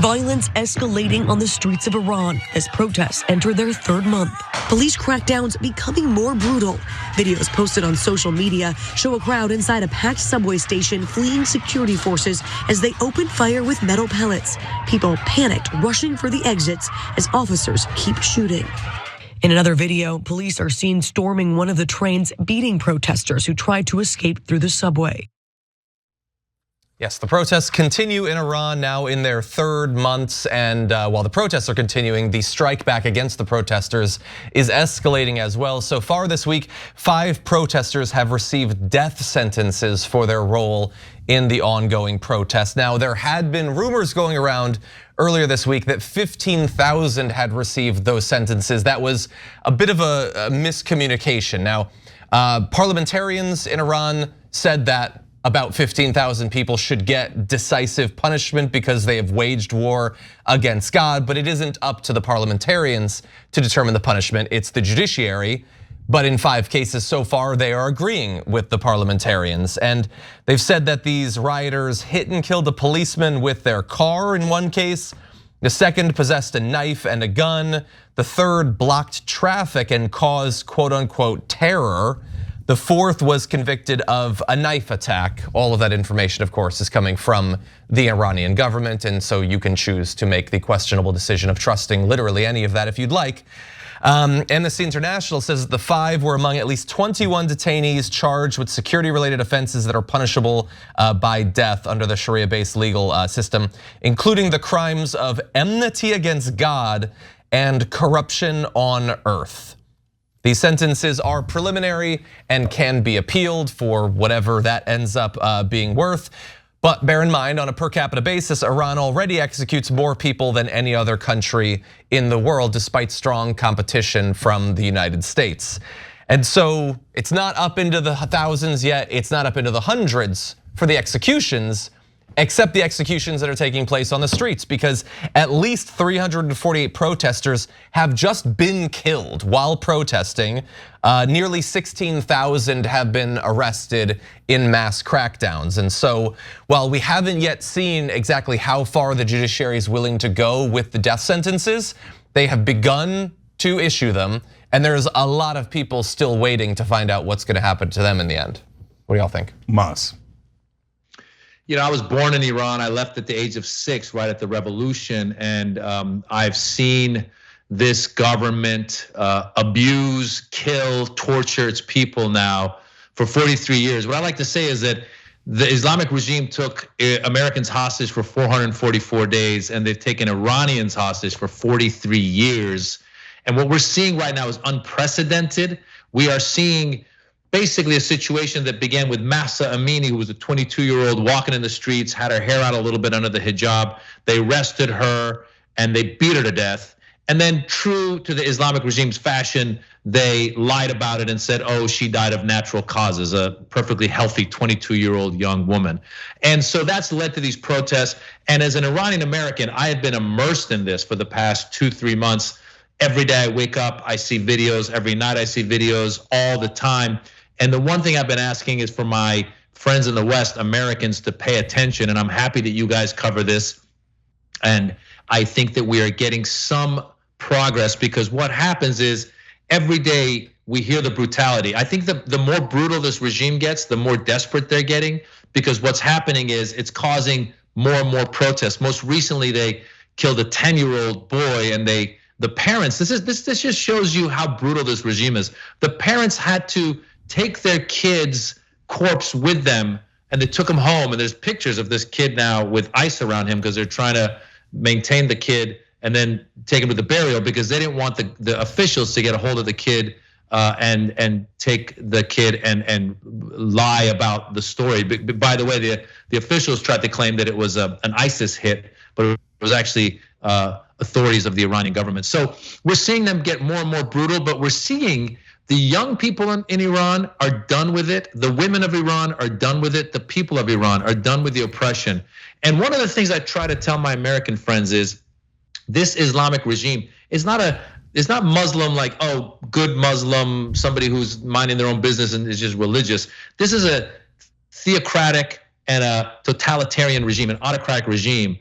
Violence escalating on the streets of Iran as protests enter their third month. Police crackdowns becoming more brutal. Videos posted on social media show a crowd inside a packed subway station fleeing security forces as they open fire with metal pellets. People panicked, rushing for the exits as officers keep shooting. In another video, police are seen storming one of the trains, beating protesters who tried to escape through the subway. Yes, the protests continue in Iran now in their third months, and while the protests are continuing, the strike back against the protesters is escalating as well. So far this week, 5 protesters have received death sentences for their role in the ongoing protest. Now, there had been rumors going around earlier this week that 15,000 had received those sentences. That was a bit of a miscommunication. Now, parliamentarians in Iran said that about 15,000 people should get decisive punishment because they have waged war against God, but it isn't up to the parliamentarians to determine the punishment, it's the judiciary. But in 5 cases so far, they are agreeing with the parliamentarians. And they've said that these rioters hit and killed a policeman with their car in one case. The second possessed a knife and a gun. The third blocked traffic and caused quote unquote terror. The fourth was convicted of a knife attack. All of that information, of course, is coming from the Iranian government, and so you can choose to make the questionable decision of trusting literally any of that if you'd like. Amnesty International says that the 5 were among at least 21 detainees charged with security-related offenses that are punishable by death under the Sharia-based legal system, including the crimes of enmity against God and corruption on earth. These sentences are preliminary and can be appealed for whatever that ends up being worth. But bear in mind, on a per capita basis, Iran already executes more people than any other country in the world, despite strong competition from the United States. And so it's not up into the thousands yet, it's not up into the hundreds for the executions, except the executions that are taking place on the streets, because at least 348 protesters have just been killed while protesting. Nearly 16,000 have been arrested in mass crackdowns. And so while we haven't yet seen exactly how far the judiciary is willing to go with the death sentences, they have begun to issue them. And there's a lot of people still waiting to find out what's gonna happen to them in the end. What do y'all think? Mas. You know, I was born in Iran. I left at the age of 6, right at the revolution. And I've seen this government abuse, kill, torture its people now for 43 years. What I like to say is that the Islamic regime took Americans hostage for 444 days, and they've taken Iranians hostage for 43 years. And what we're seeing right now is unprecedented. We are seeing basically a situation that began with Mahsa Amini, who was a 22-year-old walking in the streets, had her hair out a little bit under the hijab. They arrested her and they beat her to death. And then, true to the Islamic regime's fashion, they lied about it and said, oh, she died of natural causes, a perfectly healthy 22-year-old young woman. And so that's led to these protests. And as an Iranian American, I have been immersed in this for the past 2-3 months. Every day I wake up, I see videos. Every night I see videos all the time. And the one thing I've been asking is for my friends in the West, Americans, to pay attention. And I'm happy that you guys cover this. And I think that we are getting some progress, because what happens is every day we hear the brutality. I think the more brutal this regime gets, the more desperate they're getting, because what's happening is it's causing more and more protests. Most recently, they killed a 10-year-old boy, and the parents, this just shows you how brutal this regime is. The parents had to take their kid's corpse with them, and they took him home. And there's pictures of this kid now with ice around him because they're trying to maintain the kid and then take him to the burial, because they didn't want the officials to get a hold of the kid and take the kid and lie about the story. But by the way, the officials tried to claim that it was an ISIS hit, but it was actually authorities of the Iranian government. So we're seeing them get more and more brutal, but we're seeing the young people in Iran are done with it. The women of Iran are done with it. The people of Iran are done with the oppression. And one of the things I try to tell my American friends is this Islamic regime is not Muslim, like, oh, good Muslim, somebody who's minding their own business and is just religious. This is a theocratic and a totalitarian regime, an autocratic regime,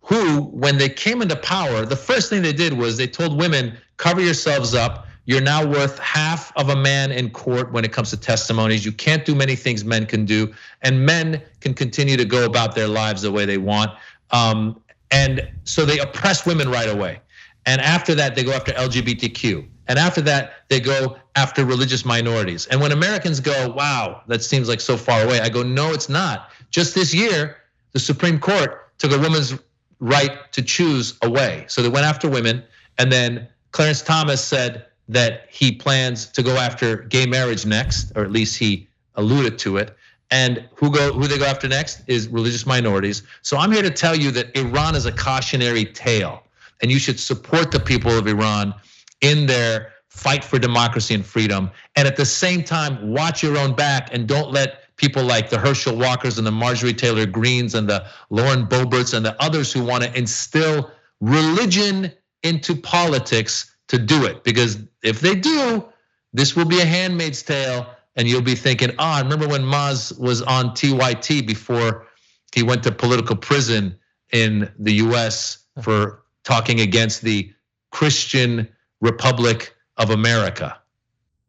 who, when they came into power, the first thing they did was they told women, cover yourselves up. You're now worth half of a man in court when it comes to testimonies. You can't do many things men can do, and men can continue to go about their lives the way they want. And so they oppress women right away. And after that, they go after LGBTQ. And after that, they go after religious minorities. And when Americans go, wow, that seems like so far away, I go, no, it's not. Just this year, the Supreme Court took a woman's right to choose away. So they went after women, and then Clarence Thomas said that he plans to go after gay marriage next, or at least he alluded to it. And who they go after next is religious minorities. So I'm here to tell you that Iran is a cautionary tale, and you should support the people of Iran in their fight for democracy and freedom. And at the same time, watch your own back and don't let people like the Herschel Walkers and the Marjorie Taylor Greens and the Lauren Boeberts and the others who want to instill religion into politics to do it. Because if they do, this will be a handmaid's tale, and you'll be thinking, I remember when Maz was on TYT before he went to political prison in the US for talking against the Christian Republic of America.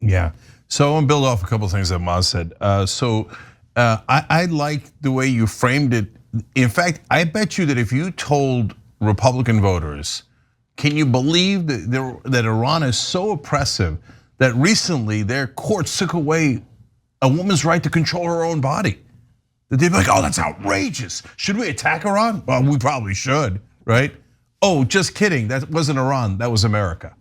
Yeah, so I want to build off a couple of things that Maz said. I like the way you framed it. In fact, I bet you that if you told Republican voters, can you believe that Iran is so oppressive that recently their courts took away a woman's right to control her own body? That they'd be like, oh, that's outrageous. Should we attack Iran? Well, we probably should, right? Oh, just kidding, that wasn't Iran, that was America.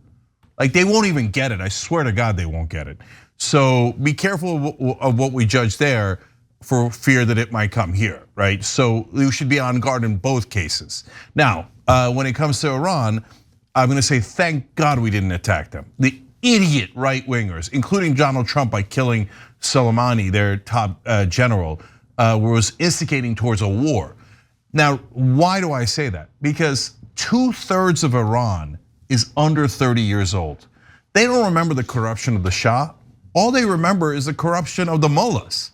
Like, they won't even get it. I swear to God, they won't get it. So be careful of what we judge there for fear that it might come here, right? So you should be on guard in both cases. Now, when it comes to Iran, I'm gonna say thank God we didn't attack them. The idiot right-wingers, including Donald Trump by killing Soleimani, their top general, was instigating towards a war. Now, why do I say that? Because 2/3 of Iran is under 30 years old. They don't remember the corruption of the Shah. All they remember is the corruption of the mullahs.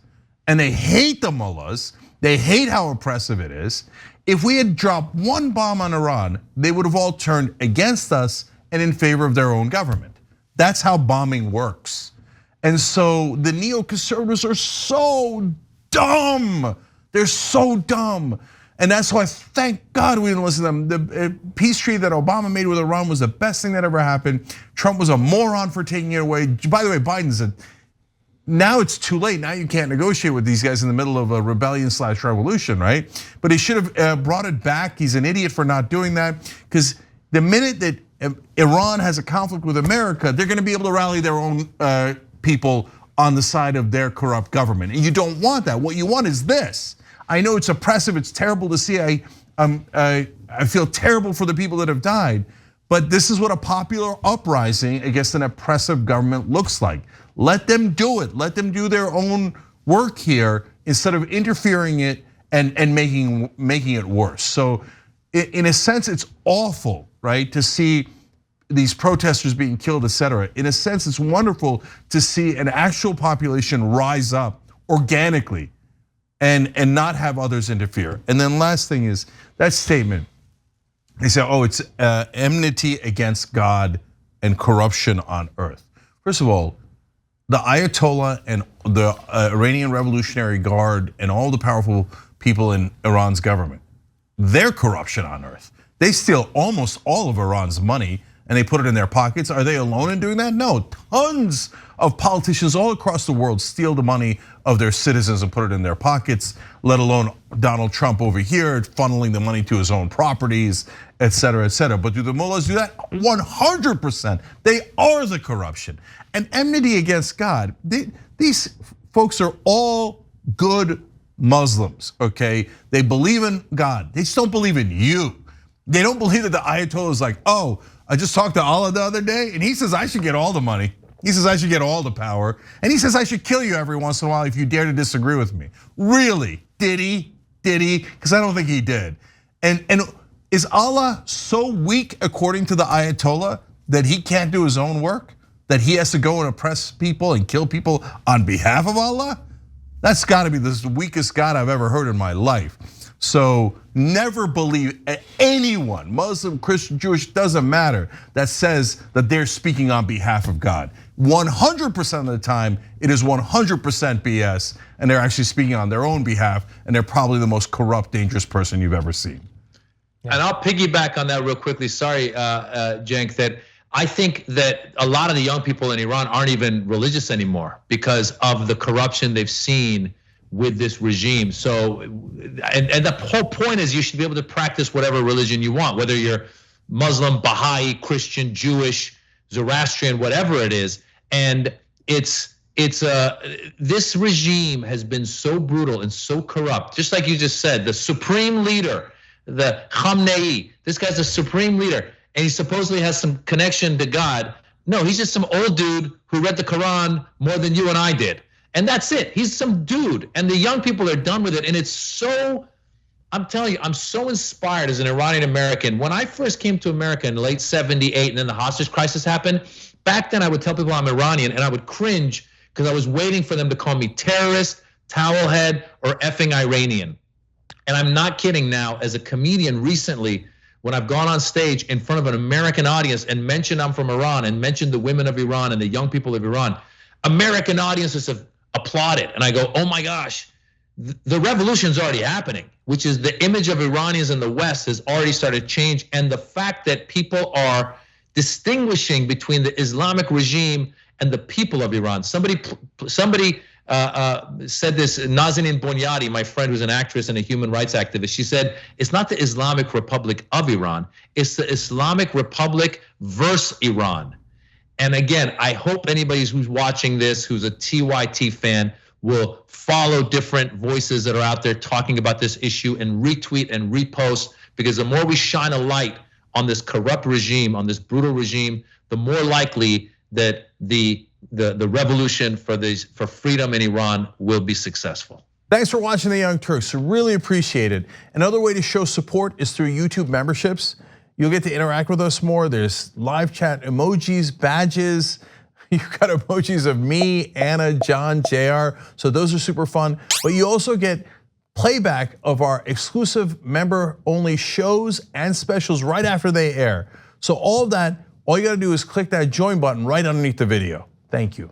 And they hate the mullahs. They hate how oppressive it is. If we had dropped one bomb on Iran, they would have all turned against us and in favor of their own government. That's how bombing works. And so the neoconservatives are so dumb. They're so dumb. And that's why, thank God we didn't listen to them. The peace treaty that Obama made with Iran was the best thing that ever happened. Trump was a moron for taking it away. By the way, Biden said, now it's too late. Now you can't negotiate with these guys in the middle of a rebellion/revolution, right? But he should have brought it back. He's an idiot for not doing that. Because the minute that Iran has a conflict with America, they're gonna be able to rally their own people on the side of their corrupt government. And you don't want that. What you want is this. I know it's oppressive, it's terrible to see. I feel terrible for the people that have died, but this is what a popular uprising against an oppressive government looks like. Let them do it, let them do their own work here instead of interfering it and making it worse. So in a sense, it's awful, right, to see these protesters being killed, etc. In a sense, it's wonderful to see an actual population rise up organically and not have others interfere. And then last thing is that statement. They say, oh, it's enmity against God and corruption on earth. First of all, the Ayatollah and the Iranian Revolutionary Guard and all the powerful people in Iran's government, they're corruption on earth. They steal almost all of Iran's money and they put it in their pockets. Are they alone in doing that? No, tons of politicians all across the world steal the money of their citizens and put it in their pockets, let alone Donald Trump over here funneling the money to his own properties, etc., etc. But do the mullahs do that? 100%. They are the corruption. And enmity against God, these folks are all good Muslims, okay? They believe in God, they just don't believe in you. They don't believe that the Ayatollah is like, oh, I just talked to Allah the other day and he says I should get all the money. He says I should get all the power. And he says I should kill you every once in a while if you dare to disagree with me. Really, did he? Did he? Because I don't think he did. And is Allah so weak according to the Ayatollah that he can't do his own work? That he has to go and oppress people and kill people on behalf of Allah? That's gotta be the weakest God I've ever heard in my life. So never believe anyone, Muslim, Christian, Jewish, doesn't matter, that says that they're speaking on behalf of God. 100% of the time, it is 100% BS, and they're actually speaking on their own behalf, and they're probably the most corrupt, dangerous person you've ever seen. And I'll piggyback on that real quickly. Sorry, Cenk, that I think that a lot of the young people in Iran aren't even religious anymore because of the corruption they've seen with this regime. So, and the whole point is you should be able to practice whatever religion you want, whether you're Muslim, Baha'i, Christian, Jewish, Zoroastrian, whatever it is. And this regime has been so brutal and so corrupt, just like you just said, the supreme leader, the Khamenei, this guy's a supreme leader, and he supposedly has some connection to God. No, he's just some old dude who read the Quran more than you and I did. And that's it. He's some dude. And the young people are done with it. And it's so, I'm telling you, I'm so inspired as an Iranian American. When I first came to America in late 78 and then the hostage crisis happened, back then I would tell people I'm Iranian and I would cringe because I was waiting for them to call me terrorist, towelhead, or effing Iranian. And I'm not kidding now, as a comedian recently, when I've gone on stage in front of an American audience and mentioned I'm from Iran and mentioned the women of Iran and the young people of Iran, American audiences have applauded. And I go, oh my gosh, the revolution's already happening, which is the image of Iranians in the West has already started to change. And the fact that people are distinguishing between the Islamic regime and the people of Iran. Somebody said this, Nazanin Bonyadi, my friend who's an actress and a human rights activist, she said, it's not the Islamic Republic of Iran, it's the Islamic Republic versus Iran. And again, I hope anybody who's watching this, who's a TYT fan, will follow different voices that are out there talking about this issue and retweet and repost, because the more we shine a light on this corrupt regime, on this brutal regime, the more likely that the revolution for freedom in Iran will be successful. Thanks for watching The Young Turks. Really appreciate it. Another way to show support is through YouTube memberships. You'll get to interact with us more. There's live chat emojis, badges. You've got emojis of me, Anna, John, JR. So those are super fun. But you also get playback of our exclusive member-only shows and specials right after they air. So all of that, all you gotta do is click that join button right underneath the video. Thank you.